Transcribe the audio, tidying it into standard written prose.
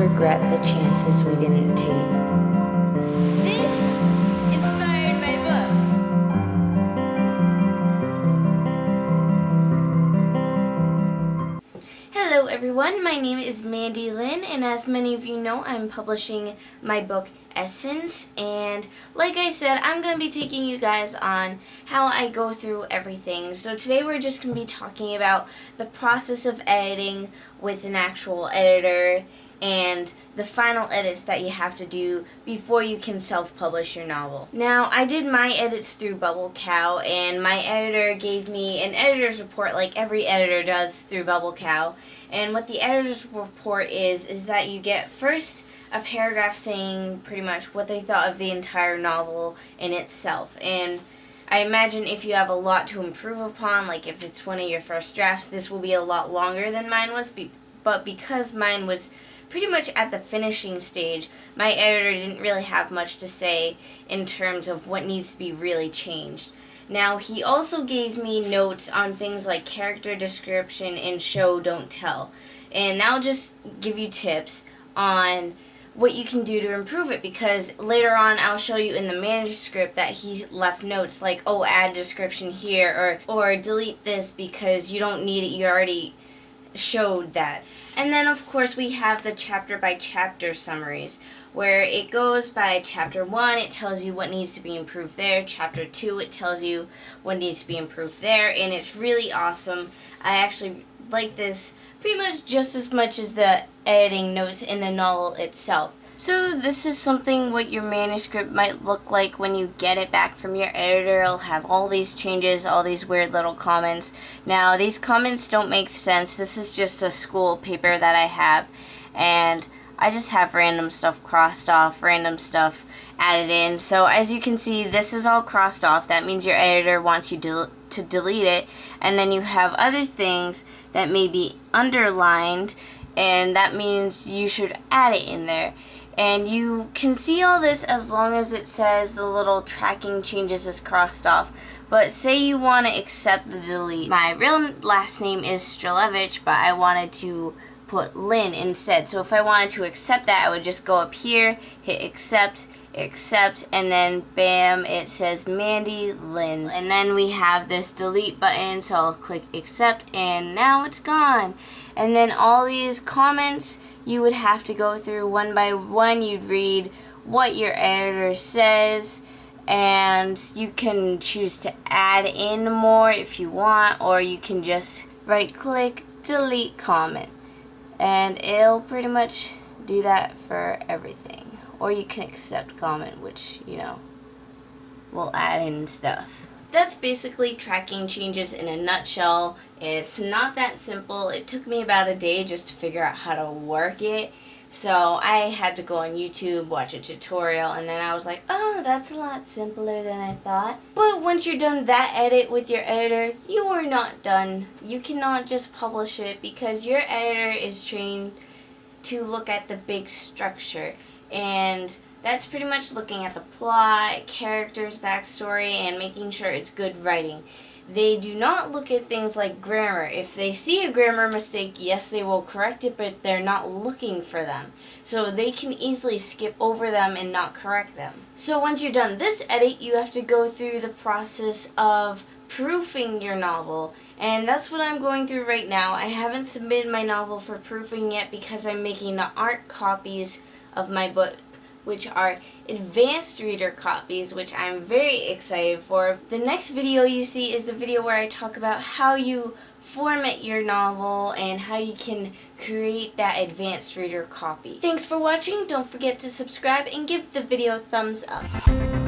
regret the chances we didn't take. This inspired my book. Hello everyone, my name is Mandi Lynn, and as many of you know, I'm publishing my book Essence, and like I said, I'm going to be taking you guys on how I go through everything. So today we're just going to be talking about the process of editing with an actual editor and the final edits that you have to do before you can self-publish your novel. Now, I did my edits through Bubble Cow, and my editor gave me an editor's report like every editor does through Bubble Cow. And what the editor's report is that you get first a paragraph saying pretty much what they thought of the entire novel in itself. And I imagine if you have a lot to improve upon, like if it's one of your first drafts, this will be a lot longer than mine was, but because mine was pretty much at the finishing stage, my editor didn't really have much to say in terms of what needs to be really changed. Now, he also gave me notes on things like character description and show, don't tell. And I'll just give you tips on what you can do to improve it, because later on I'll show you in the manuscript that he left notes like, oh, add description here, or delete this because you don't need it, you already showed that. And then of course we have the chapter by chapter summaries, where it goes by chapter 1, it tells you what needs to be improved there, chapter 2, it tells you what needs to be improved there, and it's really awesome. I actually like this pretty much just as much as the editing notes in the novel itself. So this is something what your manuscript might look like when you get it back from your editor. It'll have all these changes, all these weird little comments. Now, these comments don't make sense. This is just a school paper that I have, and I just have random stuff crossed off, random stuff added in. So as you can see, this is all crossed off. That means your editor wants you to delete it. And then you have other things that may be underlined, and that means you should add it in there. And you can see all this as long as it says the little tracking changes is crossed off. But say you want to accept the delete. My real last name is Strelevich, but I wanted to put Lynn instead. So if I wanted to accept that, I would just go up here, hit accept, and then bam, it says Mandi Lynn. And then we have this delete button, so I'll click accept, and now it's gone. And then all these comments, you would have to go through one by one. You'd read what your editor says, and you can choose to add in more if you want, or you can just right click, delete comment. And it'll pretty much do that for everything. Or you can accept comment, which, you know, will add in stuff. That's basically tracking changes in a nutshell. It's not that simple. It took me about a day just to figure out how to work it. So I had to go on YouTube, watch a tutorial, and then I was like, oh, that's a lot simpler than I thought. But once you're done that edit with your editor, you are not done. You cannot just publish it because your editor is trained to look at the big structure. And that's pretty much looking at the plot, characters, backstory, and making sure it's good writing. They do not look at things like grammar. If they see a grammar mistake, yes, they will correct it, but they're not looking for them. So they can easily skip over them and not correct them. So once you're done this edit, you have to go through the process of proofing your novel. And that's what I'm going through right now. I haven't submitted my novel for proofing yet because I'm making the art copies of my book, which are advanced reader copies, which I'm very excited for. The next video you see is the video where I talk about how you format your novel and how you can create that advanced reader copy. Thanks for watching. Don't forget to subscribe and give the video a thumbs up.